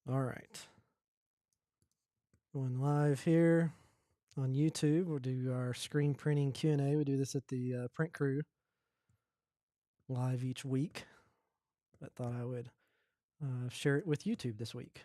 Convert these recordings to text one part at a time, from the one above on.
All right. Going live here on YouTube. We'll do our screen printing Q&A. We do this at the Print Crew live each week. But thought I would share it with YouTube this week.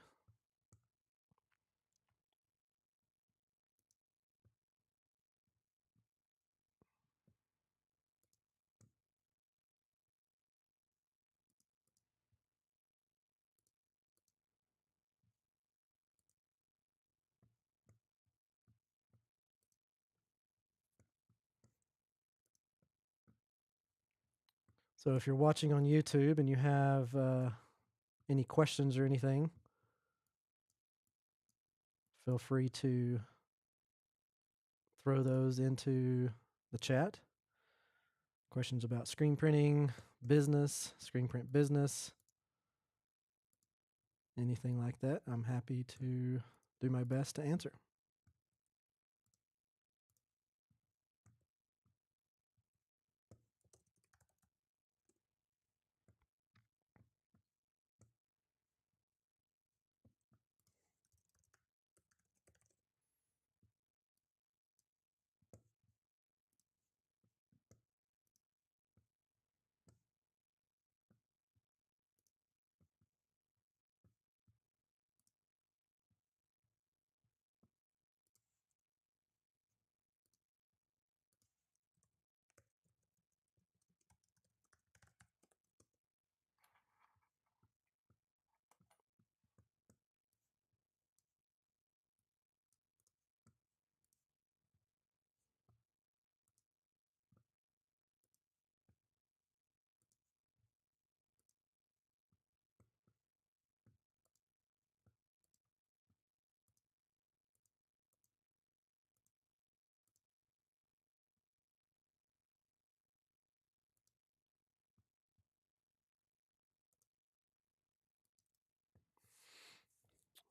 So if you're watching on YouTube and you have any questions or anything, feel free to throw those into the chat. Questions about screen printing, business, screen print business, anything like that. I'm happy to do my best to answer.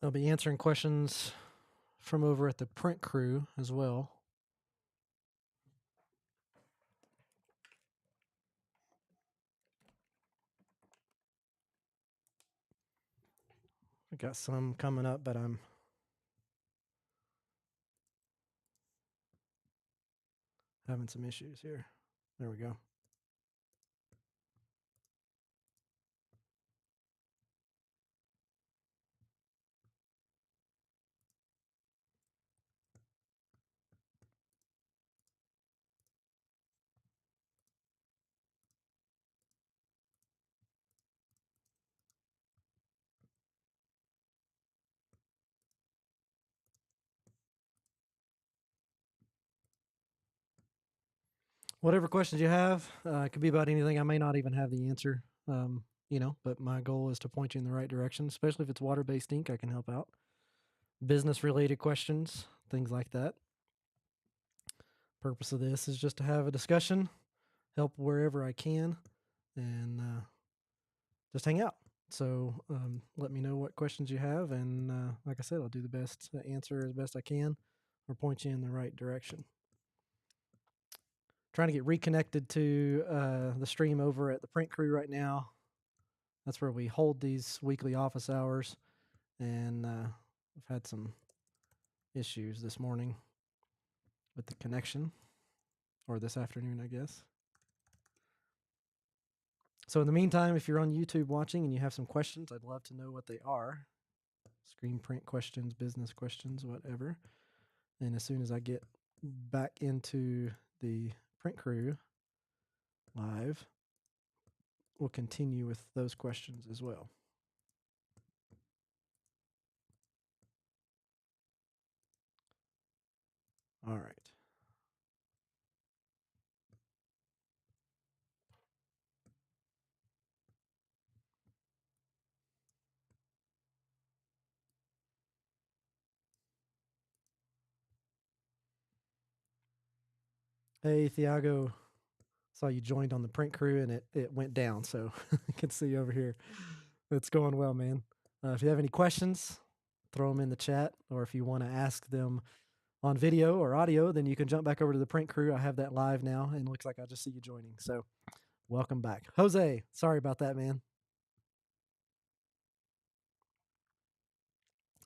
I'll be answering questions from over at the Print Crew as well. I got some coming up, but I'm having some issues here. There we go. Whatever questions you have, it could be about anything. I may not even have the answer, but my goal is to point you in the right direction, especially if it's water-based ink. I can help out. Business-related questions, things like that. Purpose of this is just to have a discussion, help wherever I can, and just hang out. So let me know what questions you have, and like I said, I'll do the best to answer as best I can or point you in the right direction. Trying to get reconnected to the stream over at the Print Crew right now. That's where we hold these weekly office hours, and I've had some issues this morning with the connection, or this afternoon, I guess. So in the meantime, if you're on YouTube watching and you have some questions, I'd love to know what they are. Screen print questions, business questions, whatever. And as soon as I get back into the Print Crew live, we'll continue with those questions as well. All right. Hey, Thiago. Saw you joined on the Print Crew and it went down, so I can see you over here. It's going well, man. If you have any questions, throw them in the chat, or if you want to ask them on video or audio, then you can jump back over to the Print Crew. I have that live now, and it looks like I just see you joining. So welcome back. Jose, sorry about that, man.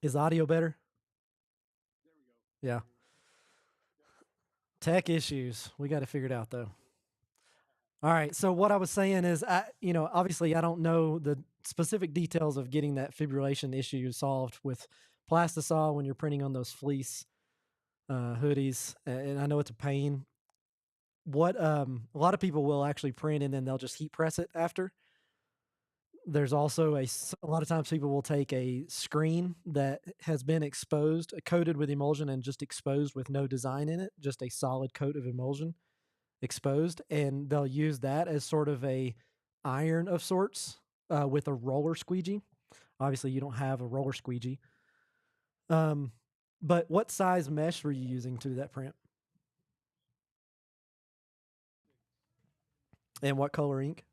Is audio better? Yeah. Tech issues. We got to figure it out though. All right. So what I was saying is, obviously I don't know the specific details of getting that fibrillation issue solved with Plastisol when you're printing on those fleece hoodies, and I know it's a pain. What a lot of people will actually print and then they'll just heat press it after. There's also a lot of times people will take a screen that has been exposed, coated with emulsion and just exposed with no design in it, just a solid coat of emulsion exposed, and they'll use that as sort of a iron of sorts with a roller squeegee. Obviously, you don't have a roller squeegee. But what size mesh were you using to do that print? And what color ink?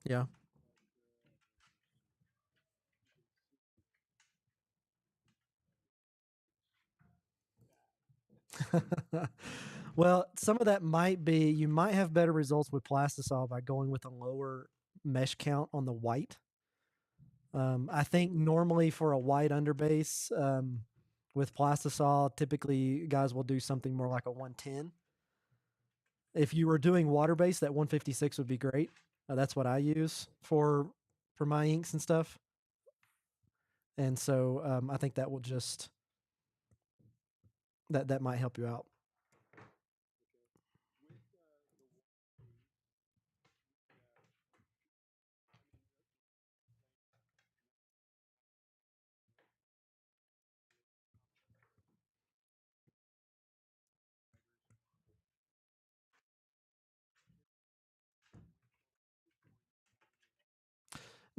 Yeah. Well, some of that might be you might have better results with Plastisol by going with a lower mesh count on the white. I think normally for a white underbase with Plastisol, typically guys will do something more like a 110. If you were doing water based, that 156 would be great. That's what I use for my inks and stuff. And so I think that will just that might help you out.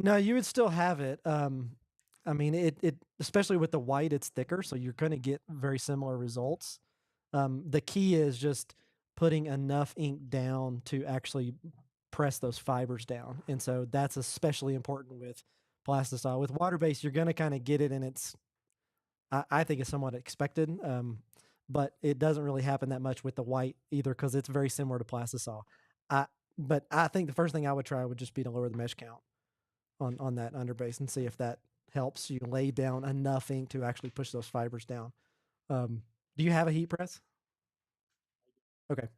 No, you would still have it. I mean, it especially with the white, it's thicker, so you're going to get very similar results. The key is just putting enough ink down to actually press those fibers down, and so that's especially important with Plastisol. With water based, you're going to kind of get it, and I think it's somewhat expected. But it doesn't really happen that much with the white either because it's very similar to Plastisol. I but I think the first thing I would try would just be to lower the mesh count on that underbase and see if that helps you lay down enough ink to actually push those fibers down. Do you have a heat press? Okay.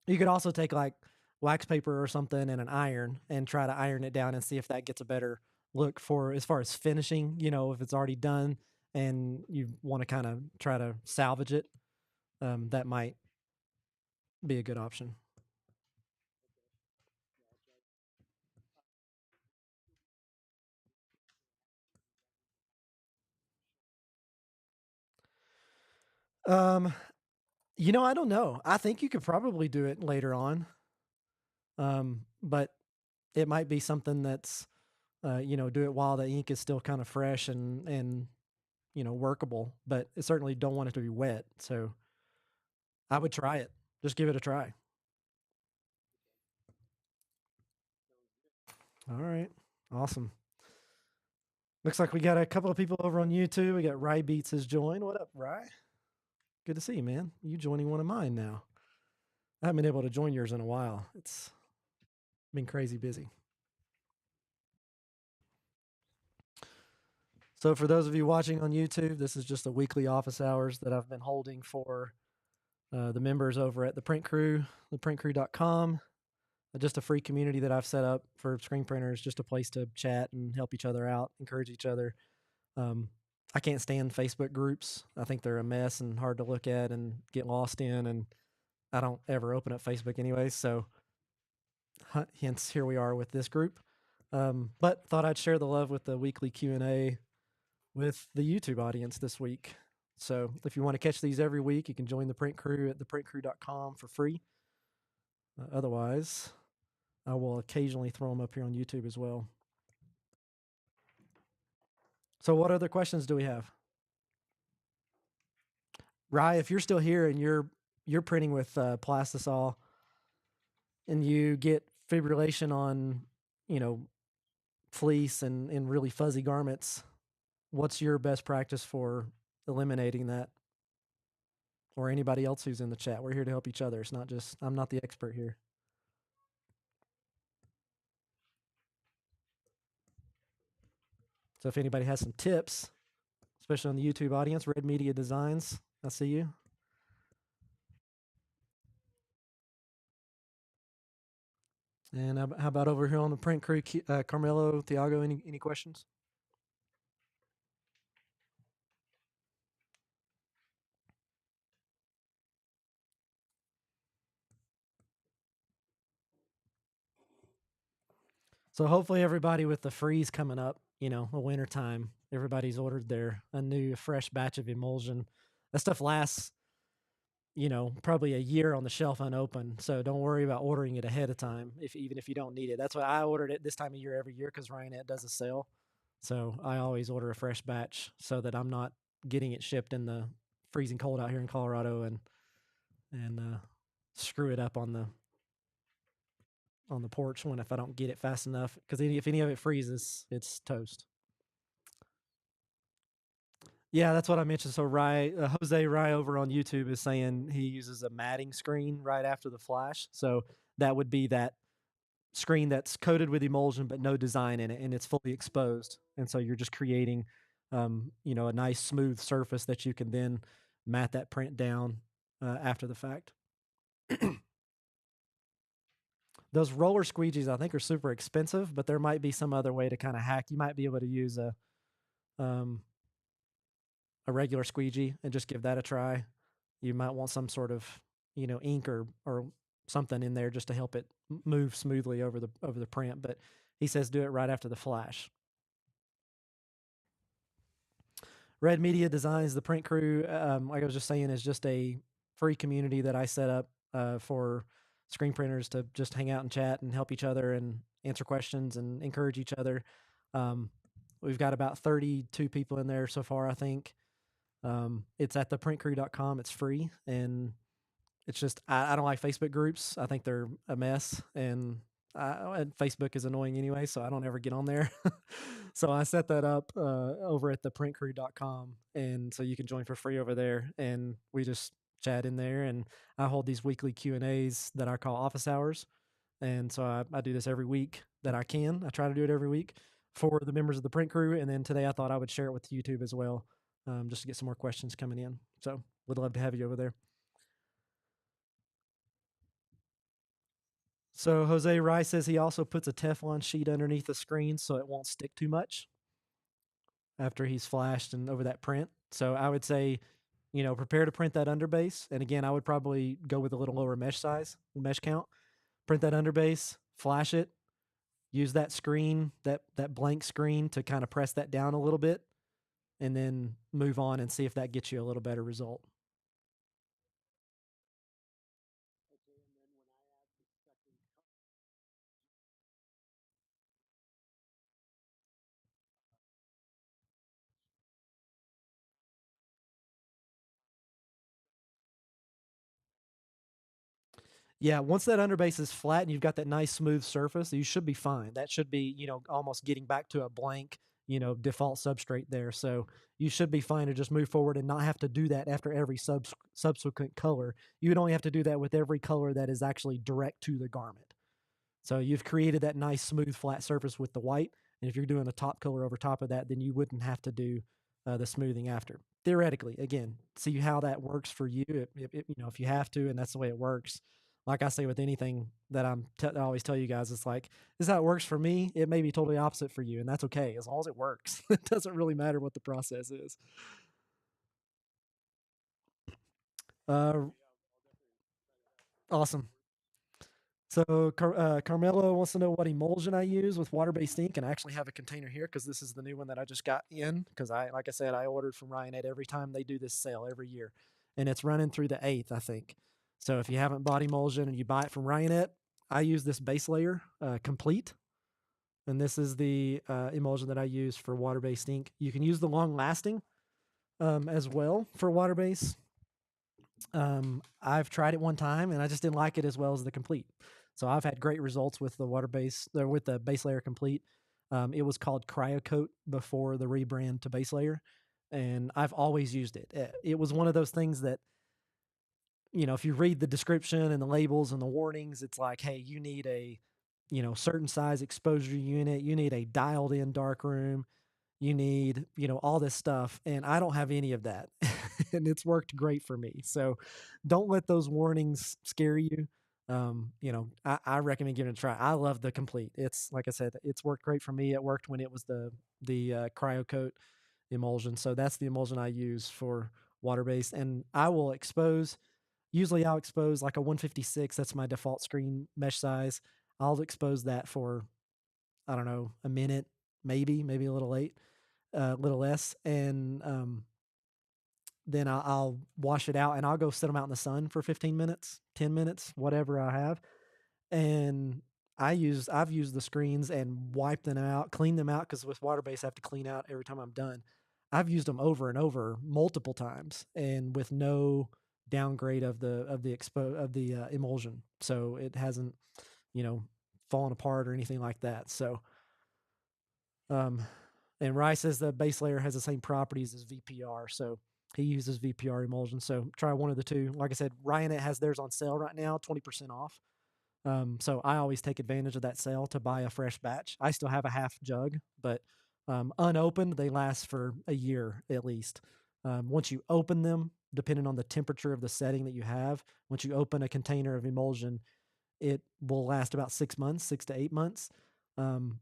You could also take like wax paper or something and an iron and try to iron it down and see if that gets a better look for as far as finishing, if it's already done and you want to kind of try to salvage it, that might be a good option. Um, I don't know. I think you could probably do it later on. But it might be something that's, do it while the ink is still kind of fresh and workable. But I certainly don't want it to be wet. So I would try it. Just give it a try. All right. Awesome. Looks like we got a couple of people over on YouTube. We got Rye Beats has joined. What up, Rye? Good to see you, man. You joining one of mine now. I haven't been able to join yours in a while. It's been crazy busy. So for those of you watching on YouTube, this is just the weekly office hours that I've been holding for the members over at the Print Crew, theprintcrew.com. Just a free community that I've set up for screen printers, just a place to chat and help each other out, encourage each other. I can't stand Facebook groups. I think they're a mess and hard to look at and get lost in, and I don't ever open up Facebook anyway. So, hence here we are with this group. But thought I'd share the love with the weekly Q&A with the YouTube audience this week. So if you want to catch these every week, you can join the Print Crew at theprintcrew.com for free. Otherwise, I will occasionally throw them up here on YouTube as well. So what other questions do we have? Rye, if you're still here and you're printing with Plastisol and you get fibrillation on, you know, fleece and really fuzzy garments, what's your best practice for eliminating that? or anybody else who's in the chat. We're here to help each other. It's not just, I'm not the expert here. So if anybody has some tips, especially on the YouTube audience, Red Media Designs, I see you. And how about over here on the print crew, Carmelo, Thiago, any questions? So hopefully everybody with the freeze coming up, the winter time, everybody's ordered a new fresh batch of emulsion. That stuff lasts, probably a year on the shelf unopened. So don't worry about ordering it ahead of time, even if you don't need it. That's why I ordered it this time of year every year, because Ryanette does a sale. So I always order a fresh batch so that I'm not getting it shipped in the freezing cold out here in Colorado and screw it up on the porch if I don't get it fast enough, because if any of it freezes, it's toast. Yeah, that's what I mentioned. So Jose Rye over on YouTube is saying he uses a matting screen right after the flash. So that would be that screen that's coated with emulsion but no design in it, and it's fully exposed. And so you're just creating, a nice smooth surface that you can then mat that print down after the fact. Those roller squeegees, I think, are super expensive, but there might be some other way to kind of hack. You might be able to use a regular squeegee and just give that a try. You might want some sort of, ink or something in there just to help it move smoothly over the print. But he says do it right after the flash. Red Media Designs, the print crew, like I was just saying, is just a free community that I set up for screen printers to just hang out and chat and help each other and answer questions and encourage each other. We've got about 32 people in there so far, I think. It's at theprintcrew.com. It's free, and it's just I don't like Facebook groups. I think they're a mess, and Facebook is annoying anyway, so I don't ever get on there. So I set that up over at theprintcrew.com, and so you can join for free over there, and we just chat in there, and I hold these weekly Q&As that I call office hours, and so I do this every week that I can. I try to do it every week for the members of the print crew, and then today I thought I would share it with YouTube as well, just to get some more questions coming in. So would love to have you over there. So Jose Rice says he also puts a Teflon sheet underneath the screen so it won't stick too much after he's flashed and over that print. So I would say, prepare to print that underbase. And again, I would probably go with a little lower mesh count. Print that underbase, flash it, use that screen, that blank screen to kind of press that down a little bit, and then move on and see if that gets you a little better result. Yeah, once that underbase is flat and you've got that nice smooth surface, you should be fine. That should be, almost getting back to a blank, default substrate there. So you should be fine to just move forward and not have to do that after every subsequent color. You would only have to do that with every color that is actually direct to the garment. So you've created that nice smooth flat surface with the white. And if you're doing a top color over top of that, then you wouldn't have to do the smoothing after. Theoretically, again, see how that works for you. If you have to, and that's the way it works. Like I say with anything that I always tell you guys, it's like, this is how it works for me. It may be totally opposite for you, and that's okay as long as it works. It doesn't really matter what the process is. Awesome. So Carmelo wants to know what emulsion I use with water-based ink, and I actually have a container here because this is the new one that I just got in, because like I said, I ordered from Ryanette every time they do this sale every year, and it's running through the 8th, I think. So if you haven't bought emulsion and you buy it from Ryanette, I use this base layer, Complete, and this is the emulsion that I use for water-based ink. You can use the long-lasting as well for water-based. I've tried it one time and I just didn't like it as well as the Complete. So I've had great results with the with the base layer Complete. It was called CryoCoat before the rebrand to base layer, and I've always used it. It was one of those things that if you read the description and the labels and the warnings, it's like, hey, you need a, certain size exposure unit, you need a dialed in dark room, you need, all this stuff. And I don't have any of that. And it's worked great for me. So don't let those warnings scare you. I recommend giving it a try. I love the Complete. It's like I said, it's worked great for me. It worked when it was the Cryo Coat emulsion. So that's the emulsion I use for water based. And I will expose. Usually I'll expose like a 156. That's my default screen mesh size. I'll expose that for, I don't know, a minute, maybe a little late, a little less. And then I'll wash it out and I'll go sit them out in the sun for 15 minutes, 10 minutes, whatever I have. And I've used the screens and wiped them out, cleaned them out, because with water base I have to clean out every time I'm done. I've used them over and over multiple times, and with no downgrade of the emulsion, so it hasn't, you know, fallen apart or anything like that. So, um, and Rye says the base layer has the same properties as VPR, so he uses VPR emulsion. So try one of the two. Like I said, Ryanet has theirs on sale right now, 20% off. So I always take advantage of that sale to buy a fresh batch. I still have a half jug, but unopened, they last for a year at least. Once you open them, depending on the temperature of the setting that you have, once you open a container of emulsion, it will last about 6 months, 6 to 8 months, um,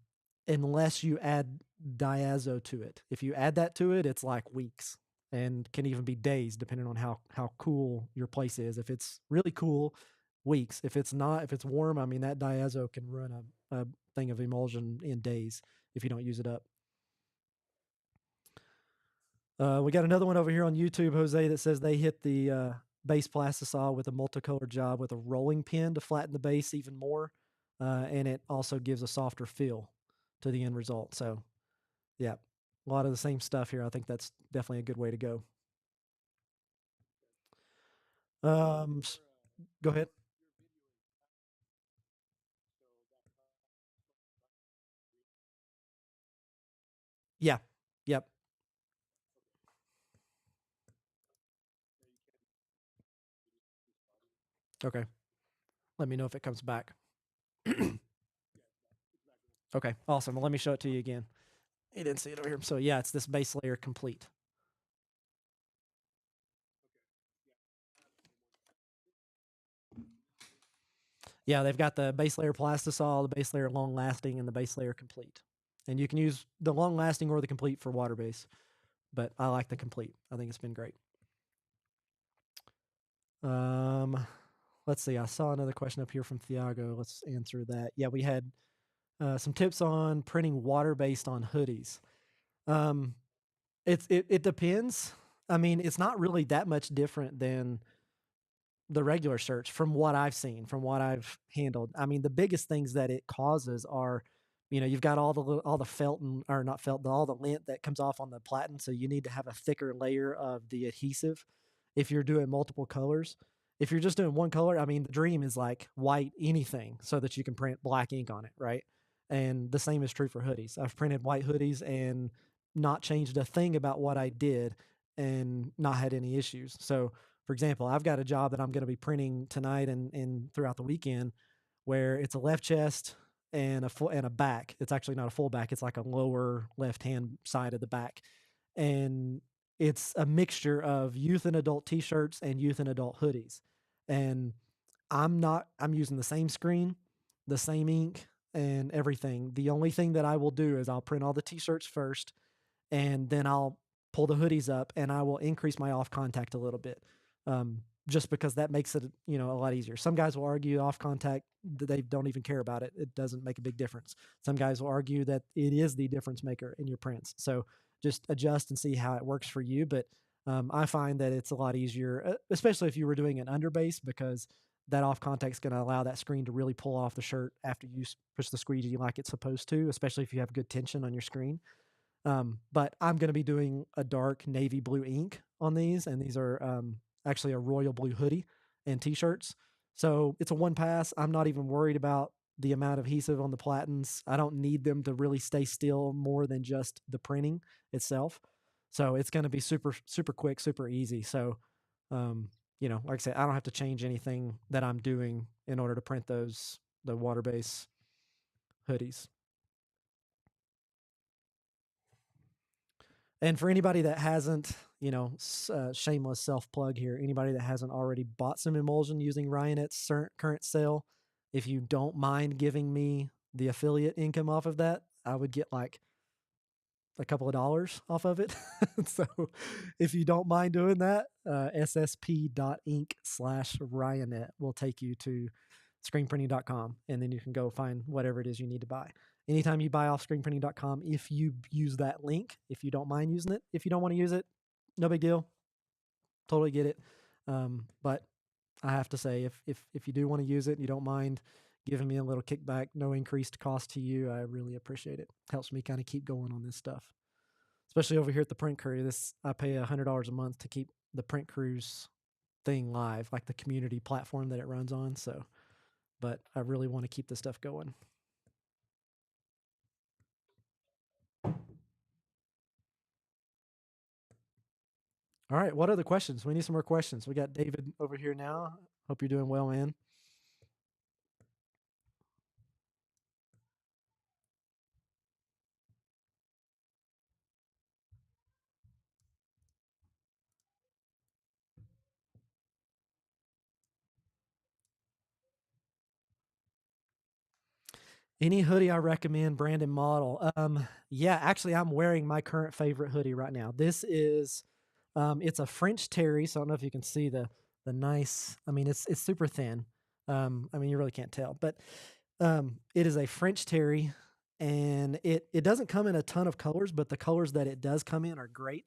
unless you add diazo to it. If you add that to it, it's like weeks and can even be days, depending on how cool your place is. If it's really cool, weeks. If it's not, if it's warm, I mean that diazo can run a thing of emulsion in days if you don't use it up. We got another one over here on YouTube, Jose, that says they hit the base plastisol with a multicolor job with a rolling pin to flatten the base even more, and it also gives a softer feel to the end result. So, yeah, a lot of the same stuff here. I think that's definitely a good way to go. Um, Go ahead. Yeah. Yep. Okay. Let me know if it comes back. Okay. Awesome. Well, let me show it to you again. You didn't see it over here. So yeah, it's this base layer complete. Yeah, they've got the base layer plastisol, the base layer long lasting, and the base layer complete. And you can use the long lasting or the complete for water base, but I like the complete. I think it's been great. Um, let's see. I saw another question up here from Thiago. Let's answer that. Yeah, we had some tips on printing water based on hoodies. Um, it depends. I mean, it's not really that much different than the regular search from what I've seen, from what I've handled. I mean, the biggest things that it causes are, you've got all the felt and or not felt, all the lint that comes off on the platen. So you need to have a thicker layer of the adhesive if you're doing multiple colors. If you're just doing one color, I mean, the dream is like white anything so that you can print black ink on it, right? And the same is true for hoodies. I've printed white hoodies and not changed a thing about what I did and not had any issues. So for example, I've got a job that I'm going to be printing tonight and throughout the weekend where it's a left chest and a back. It's actually not a full back. It's like a lower left hand side of the back. And it's a mixture of youth and adult t-shirts and youth and adult hoodies. And I'm using the same screen, the same ink and everything. The only thing that I will do is I'll print all the t-shirts first and then I'll pull the hoodies up and I will increase my off contact a little bit. Just because that makes it, a lot easier. Some guys will argue off contact, they don't even care about it. It doesn't make a big difference. Some guys will argue that it is the difference maker in your prints. So just adjust and see how it works for you. But I find that it's a lot easier, especially if you were doing an underbase, because that off contact is going to allow that screen to really pull off the shirt after you push the squeegee like it's supposed to, especially if you have good tension on your screen. But I'm going to be doing a dark navy blue ink on these, and these are actually a royal blue hoodie and t-shirts. So it's a one pass. I'm not even worried about the amount of adhesive on the platens. I don't need them to really stay still more than just the printing itself. So it's going to be super, super quick, super easy. So like I said, I don't have to change anything that I'm doing in order to print the water base hoodies. And for anybody that hasn't, shameless self plug here, anybody that hasn't already bought some emulsion using Ryanet's current sale, if you don't mind giving me the affiliate income off of that, I would get like a couple of dollars off of it. So if you don't mind doing that, ssp.inc/Ryanet will take you to screenprinting.com, and then you can go find whatever it is you need to buy. Anytime you buy off screenprinting.com, if you use that link, if you don't mind using it, if you don't want to use it, no big deal. Totally get it. But I have to say, if you do want to use it and you don't mind giving me a little kickback, no increased cost to you, I really appreciate it. Helps me kind of keep going on this stuff, especially over here at the Print Crew. I pay $100 a month to keep the Print Crew's thing live, like the community platform that it runs on. So, but I really want to keep this stuff going. All right, what other questions? We need some more questions. We got David over here now. Hope you're doing well, man. Any hoodie I recommend, brand and model. Yeah, actually, I'm wearing my current favorite hoodie right now. This is, it's a French terry. So I don't know if you can see the nice. I mean, it's super thin. I mean, you really can't tell, but it is a French terry, and it doesn't come in a ton of colors, but the colors that it does come in are great.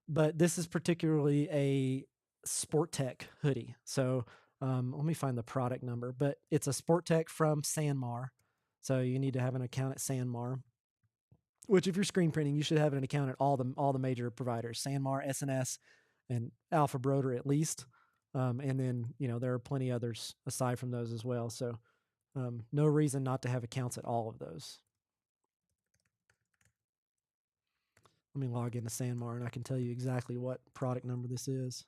But this is particularly a Sport Tech hoodie. So let me find the product number, but it's a Sport Tech from Sanmar. So you need to have an account at Sanmar. Which, if you're screen printing, you should have an account at all the major providers: Sanmar, SNS, and Alpha Broder at least. And then there are plenty others aside from those as well. So no reason not to have accounts at all of those. Let me log into Sanmar and I can tell you exactly what product number this is.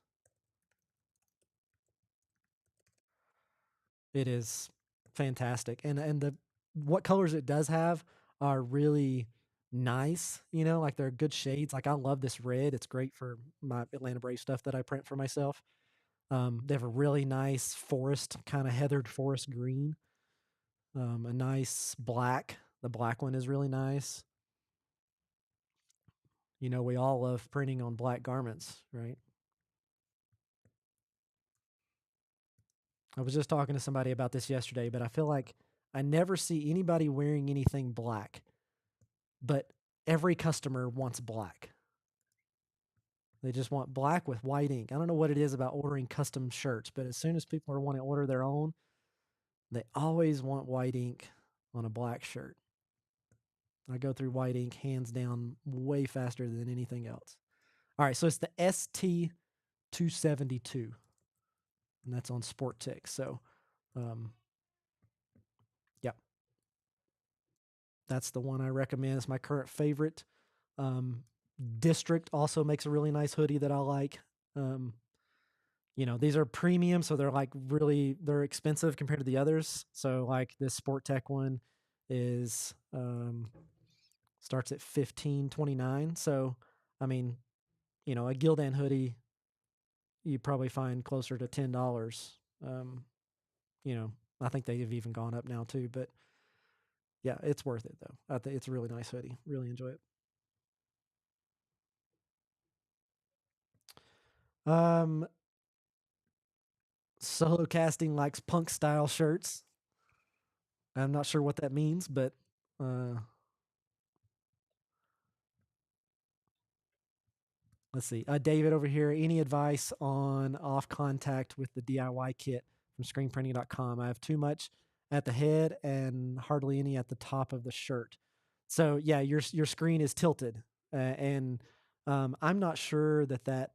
It is fantastic, and the what colors it does have are really nice. Like they're good shades. Like I love this red. It's great for my Atlanta Brave stuff that I print for myself. They have a really nice forest, kind of heathered forest green. A nice black. The black one is really nice. We all love printing on black garments, right? I was just talking to somebody about this yesterday, but I feel like I never see anybody wearing anything black, but every customer wants black. They just want black with white ink. I don't know what it is about ordering custom shirts, but as soon as people are wanting to order their own, they always want white ink on a black shirt. I go through white ink hands down way faster than anything else. All right, so it's the ST272, and that's on Sport Tech. So, yeah, that's the one I recommend. It's my current favorite. District also makes a really nice hoodie that I like. These are premium, so they're expensive compared to the others. So like this Sport Tech one is starts at $15.29. So I mean, a Gildan hoodie you probably find closer to $10. I think they've even gone up now too, but yeah, it's worth it though. I think it's a really nice hoodie. Really enjoy it. Um, Solo Casting likes punk style shirts. I'm not sure what that means, but uh, let's see. David over here, any advice on off contact with the DIY kit from screenprinting.com? I have too much at the head and hardly any at the top of the shirt. So yeah, your screen is tilted, and I'm not sure that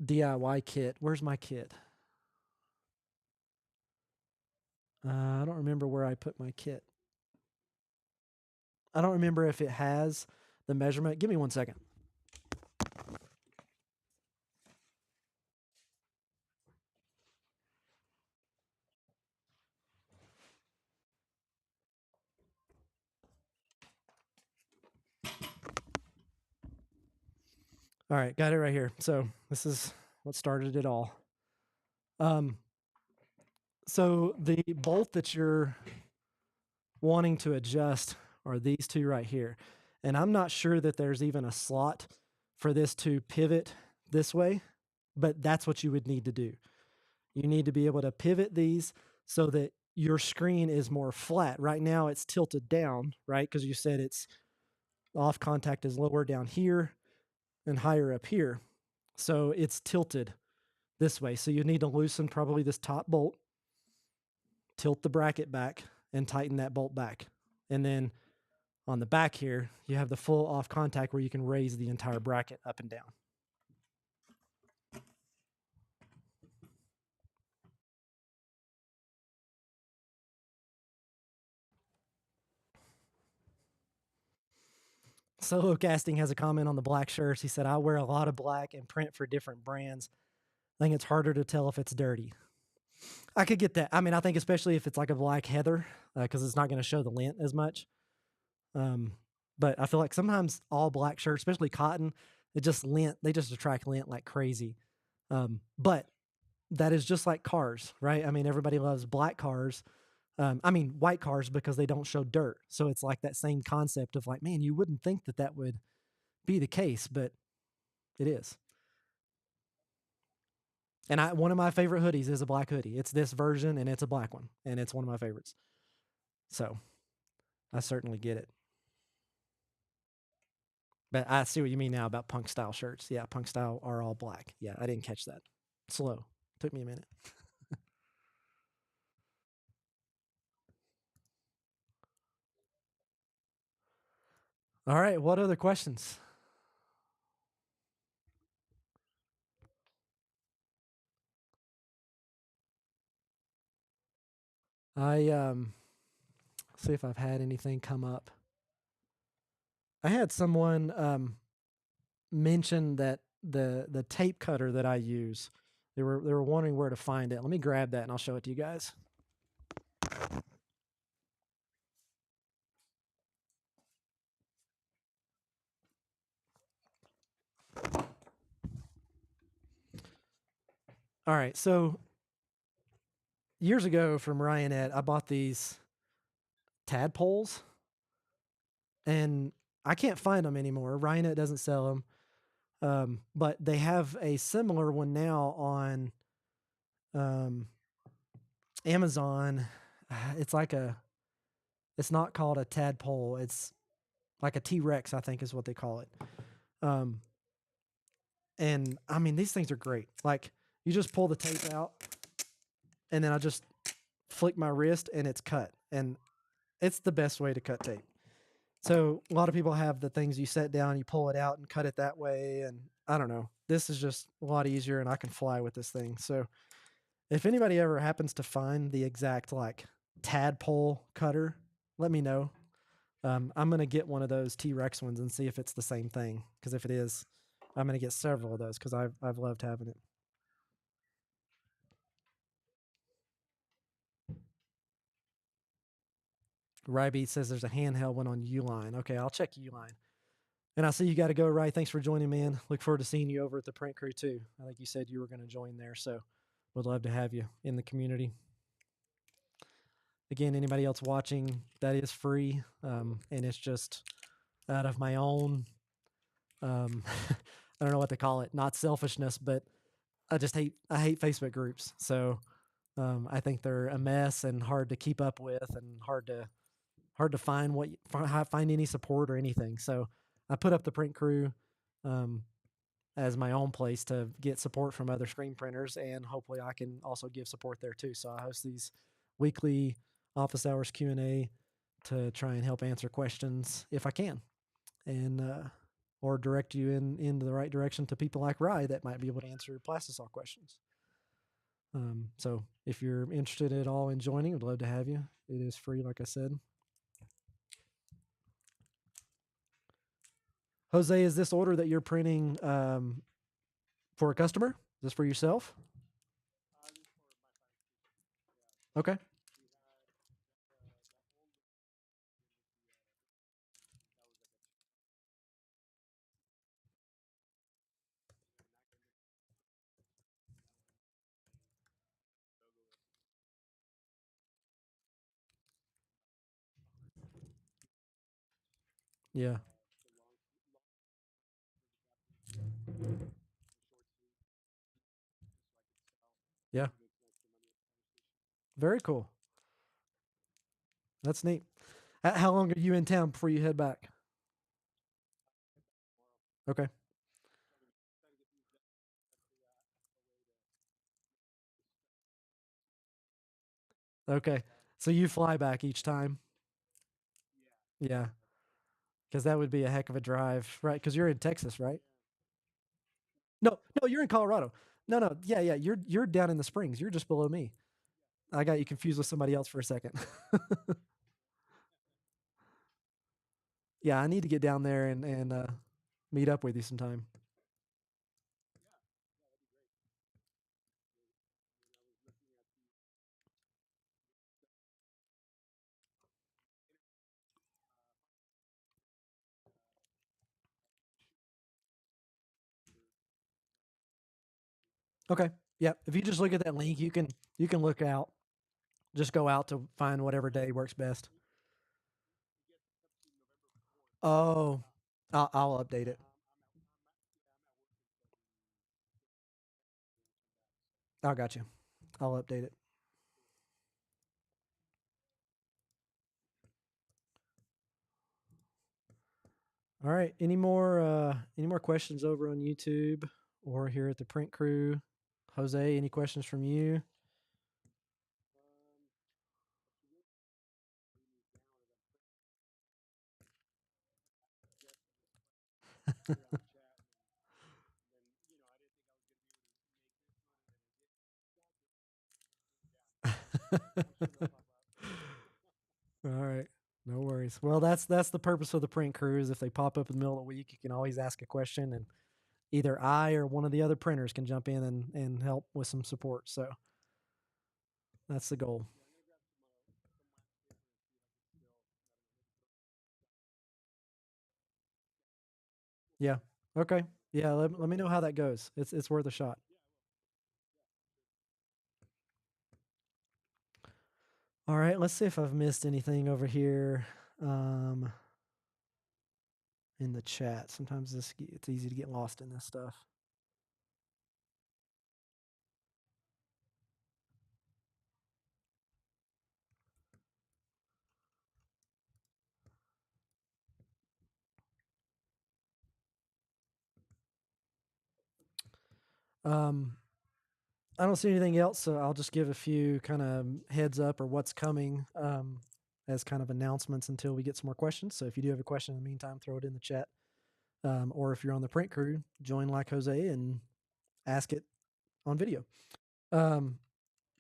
DIY kit. Where's my kit? I don't remember where I put my kit. I don't remember if it has the measurement. Give me 1 second. All right, got it right here. So this is what started it all. Um, so the bolt that you're wanting to adjust are these two right here. And I'm not sure that there's even a slot for this to pivot this way, but that's what you would need to do. You need to be able to pivot these so that your screen is more flat. Right now it's tilted down, right? Because you said it's off contact is lower down here and higher up here. So it's tilted this way. So you need to loosen probably this top bolt, tilt the bracket back, and tighten that bolt back. And then on the back here, you have the full off contact where you can raise the entire bracket up and down. Solo Casting has a comment on the black shirts. He said, I wear a lot of black and print for different brands. I think it's harder to tell if it's dirty. I could get that. I mean, I think especially if it's like a black heather, because it's not going to show the lint as much. But I feel like sometimes all black shirts, especially cotton, it just lint. They just attract lint like crazy. But that is just like cars, right? I mean, everybody loves black cars. I mean, white cars because they don't show dirt. So it's like that same concept of like, man, you wouldn't think that that would be the case, but it is. And one of my favorite hoodies is a black hoodie. It's this version and it's a black one, and it's one of my favorites. So I certainly get it. But I see what you mean now about punk style shirts. Yeah, punk style are all black. Yeah, I didn't catch that. Slow. Took me a minute. All right, what other questions? I see if I've had anything come up. I had someone mention that the tape cutter that I use, they were wondering where to find it. Let me grab that and I'll show it to you guys. All right, so years ago from Ryanette, I bought these tadpoles, and I can't find them anymore. Ryanette doesn't sell them, but they have a similar one now on Amazon. It's like it's not called a tadpole. It's like a T-Rex, I think is what they call it. Um, and I mean, these things are great. Like you just pull the tape out, and then I just flick my wrist, and it's cut. And it's the best way to cut tape. So a lot of people have the things you set down, you pull it out and cut it that way. And I don't know. This is just a lot easier, and I can fly with this thing. So if anybody ever happens to find the exact like tadpole cutter, let me know. I'm gonna get one of those T-Rex ones and see if it's the same thing. Because if it is, I'm gonna get several of those because I've loved having it. Rybeat says there's a handheld one on Uline. Okay, I'll check Uline. And I see you got to go, Ry. Thanks for joining, man. Look forward to seeing you over at the Print Crew too. I think you said you were going to join there, so would love to have you in the community. Again, anybody else watching, that is free, and it's just out of my own, I don't know what to call it, not selfishness, but I hate Facebook groups. So I think they're a mess and hard to keep up with, and hard to find find any support or anything. So I put up the Print Crew as my own place to get support from other screen printers, and hopefully I can also give support there too. So I host these weekly office hours Q&A to try and help answer questions if I can, and or direct you into the right direction to people like Rye that might be able to answer Plastisol questions. So if you're interested at all in joining, I'd love to have you. It is free, like I said. Jose, is this order that you're printing for a customer? Is this for yourself? Okay. Yeah. Yeah. Very cool. That's neat. How long are you in town before you head back? Okay. Okay. So you fly back each time? Yeah. Because that would be a heck of a drive, right? Because you're in Texas, right? No, no, you're in Colorado. No, no, yeah, yeah. You're down in the Springs. You're just below me. I got you confused with somebody else for a second. Yeah, I need to get down there and meet up with you sometime. Okay. Yeah. If you just look at that link, you can look out. Just go out to find whatever day works best. Oh, I'll update it. I got you. I'll update it. All right. Any more questions over on YouTube or here at the Print Crew? Jose, any questions from you? All right. No worries. Well, that's the purpose of the Print Crew is if they pop up in the middle of the week, you can always ask a question and either I or one of the other printers can jump in and help with some support. So that's the goal. Yeah. Okay. Yeah. Let me know how that goes. It's worth a shot. All right. Let's see if I've missed anything over here um, in the chat. Sometimes it's easy to get lost in this stuff. Um, I don't see anything else, so I'll just give a few kind of heads up or what's coming as kind of announcements until we get some more questions. So if you do have a question in the meantime, throw it in the chat. Or if you're on the Print Crew, join like Jose and ask it on video. Um,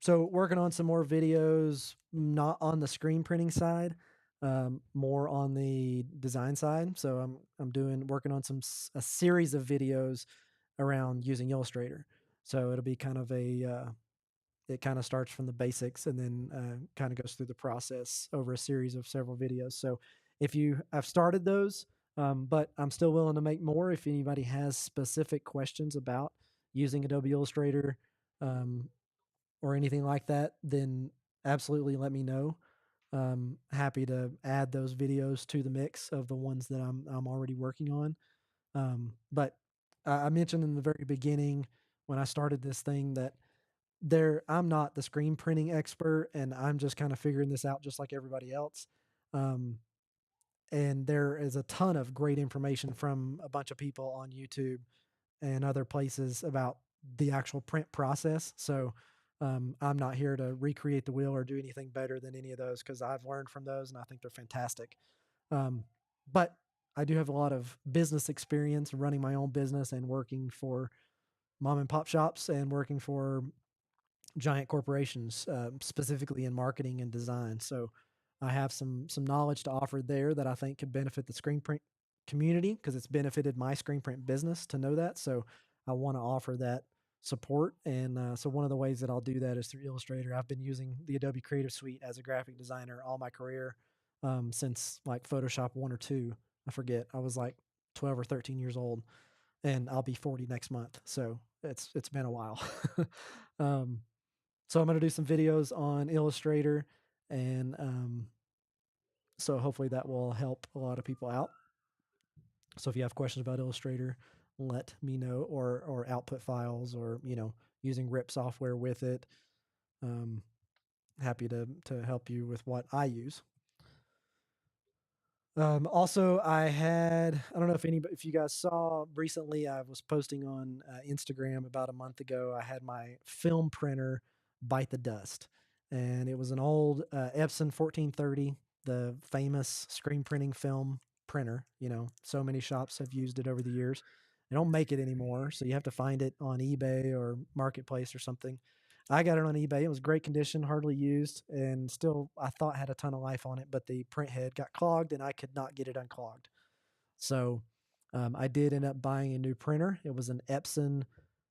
so working on some more videos, not on the screen printing side, more on the design side. So I'm doing working on a series of videos around using Illustrator. So it'll be kind of it kind of starts from the basics and then kind of goes through the process over a series of several videos. So I've started those, but I'm still willing to make more if anybody has specific questions about using Adobe Illustrator um, or anything like that, then absolutely let me know. Happy to add those videos to the mix of the ones that I'm already working on. But I mentioned in the very beginning when I started this thing that I'm not the screen printing expert and I'm just kind of figuring this out just like everybody else. Um, and there is a ton of great information from a bunch of people on YouTube and other places about the actual print process. So I'm not here to recreate the wheel or do anything better than any of those because I've learned from those and I think they're fantastic. Um, but I do have a lot of business experience running my own business and working for mom and pop shops and working for giant corporations, specifically in marketing and design. So I have some knowledge to offer there that I think could benefit the screen print community because it's benefited my screen print business to know that. So I want to offer that support. And so one of the ways that I'll do that is through Illustrator. I've been using the Adobe Creative Suite as a graphic designer all my career since like Photoshop 1 or 2. I forget. I was like 12 or 13 years old and I'll be 40 next month. So it's been a while. um, so I'm going to do some videos on Illustrator, and so hopefully that will help a lot of people out. So if you have questions about Illustrator, let me know, or output files, or using RIP software with it. Um, Happy to help you with what I use. Also, I don't know if you guys saw recently, I was posting on Instagram about a month ago. I had my film printer bite the dust, and it was an old Epson 1430, the famous screen printing film printer. So many shops have used it over the years. They don't make it anymore, so you have to find it on eBay or Marketplace or something. I got it on eBay. It was great condition, hardly used, and still I thought had a ton of life on it, but the print head got clogged and I could not get it unclogged. So I did end up buying a new printer. It was an Epson.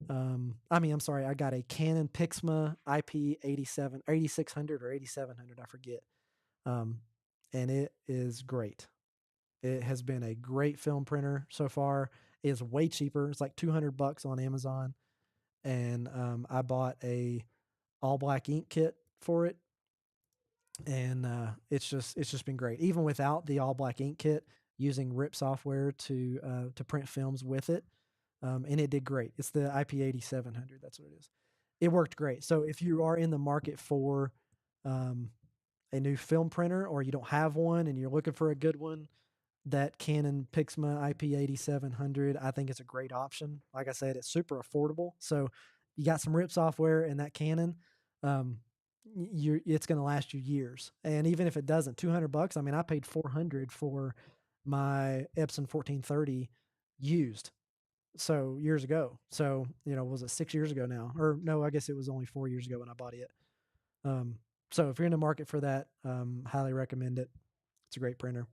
I'm sorry, I got a Canon Pixma IP 8600 or 8700, I forget. Um, and it is great. It has been a great film printer so far. It's way cheaper. It's like $200 on Amazon, and I bought a all black ink kit for it, and it's just been great. Even without the all black ink kit, using RIP software to print films with it, and it did great. It's the IP 8700. That's what it is. It worked great. So if you are in the market for um, a new film printer, or you don't have one and you're looking for a good one, that Canon Pixma IP 8700, I think it's a great option. Like I said, it's super affordable. So you got some RIP software and that Canon, um, it's going to last you years. And even if it doesn't, $200. I mean, I paid 400 for my Epson 1430 used. So years ago. So was it 6 years ago now? Or no, I guess it was only 4 years ago when I bought it. Um, so if you're in the market for that, highly recommend it. It's a great printer.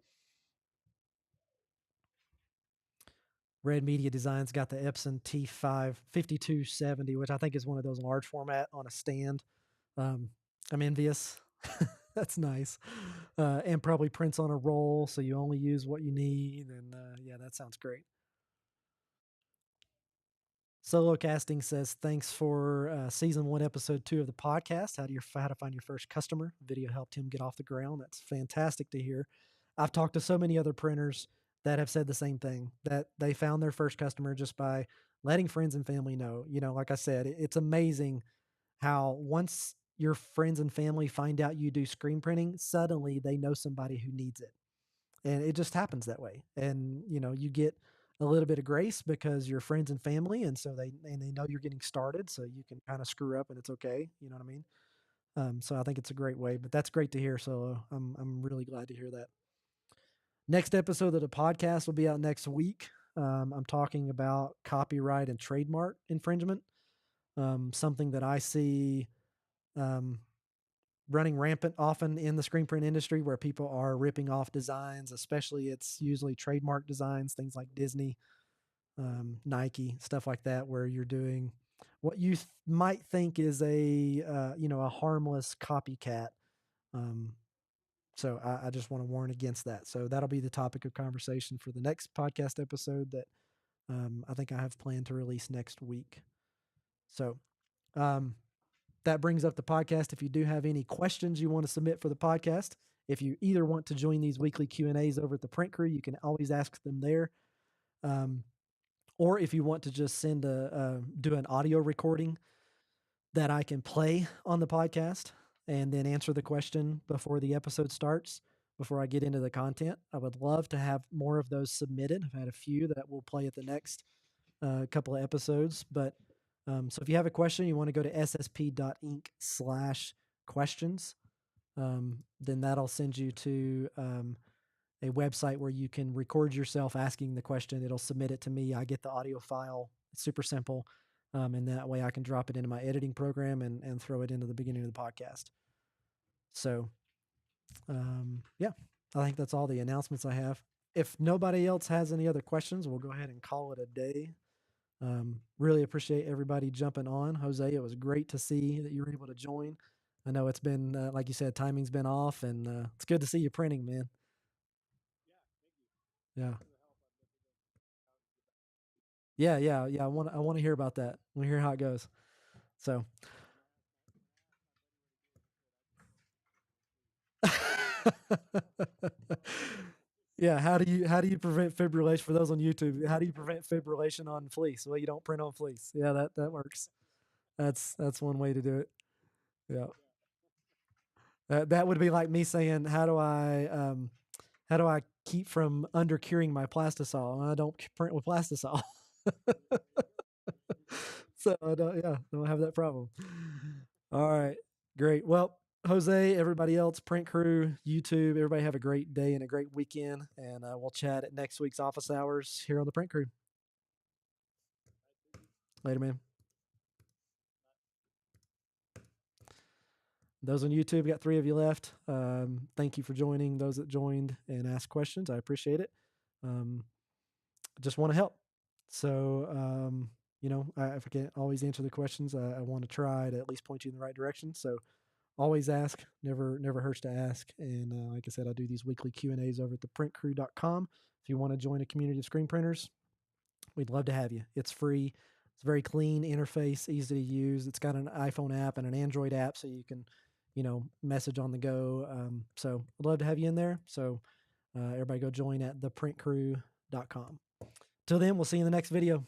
Red Media Designs got the Epson T5 5270, which I think is one of those large format on a stand. Um, I'm envious. That's nice. And probably prints on a roll, so you only use what you need. And yeah, that sounds great. Solo Casting says, thanks for season 1, episode 2 of the podcast. How to find your first customer? Video helped him get off the ground. That's fantastic to hear. I've talked to so many other printers that have said the same thing, that they found their first customer just by letting friends and family know. Like I said, it's amazing how once your friends and family find out you do screen printing, suddenly they know somebody who needs it, and it just happens that way. And you get a little bit of grace because you're friends and family, and so they know you're getting started, so you can kind of screw up and it's okay. You know what I mean? So I think it's a great way. But that's great to hear. So I'm really glad to hear that. Next episode of the podcast will be out next week. I'm talking about copyright and trademark infringement, something that I see um, running rampant often in the screen print industry, where people are ripping off designs, especially it's usually trademark designs, things like Disney, Nike, stuff like that, where you're doing what you might think is a harmless copycat. Um, so I just want to warn against that. So that'll be the topic of conversation for the next podcast episode that I think I have planned to release next week. So um, that brings up the podcast. If you do have any questions you want to submit for the podcast, if you either want to join these weekly Q&As over at the Print Crew, you can always ask them there. Or if you want to just do an audio recording that I can play on the podcast and then answer the question before the episode starts, before I get into the content, I would love to have more of those submitted. I've had a few that we'll play at the next couple of episodes. But so if you have a question, you want to go to ssp.inc/questions, then that'll send you to a website where you can record yourself asking the question. It'll submit it to me. I get the audio file. It's super simple. And that way I can drop it into my editing program and throw it into the beginning of the podcast. So, yeah, I think that's all the announcements I have. If nobody else has any other questions, we'll go ahead and call it a day. Really appreciate everybody jumping on. Jose, it was great to see that you were able to join. I know it's been, like you said, timing's been off, and it's good to see you printing, man. Yeah. Yeah, yeah, yeah. I want to hear about that. I want to hear how it goes. So, Yeah, how do you prevent fibrillation for those on YouTube? How do you prevent fibrillation on fleece? Well, you don't print on fleece. Yeah, that works. That's one way to do it. Yeah. That would be like me saying, how do I keep from under curing my plastisol? I don't print with plastisol. So I don't have that problem. All right, great. Well, Jose, everybody else, print crew, YouTube, everybody have a great day and a great weekend, and we'll chat at next week's office hours here on the print crew. Later, man. Those on YouTube, we got 3 of you left. Thank you for joining. Those that joined and asked questions, I appreciate it. Just want to help. So, if I can't always answer the questions, I want to try to at least point you in the right direction. So, always ask. Never hurts to ask. And like I said, I do these weekly Q&As over at theprintcrew.com. If you want to join a community of screen printers, we'd love to have you. It's free. It's a very clean interface, easy to use. It's got an iPhone app and an Android app, so you can, message on the go. So I'd love to have you in there. So everybody go join at theprintcrew.com. Till then, we'll see you in the next video.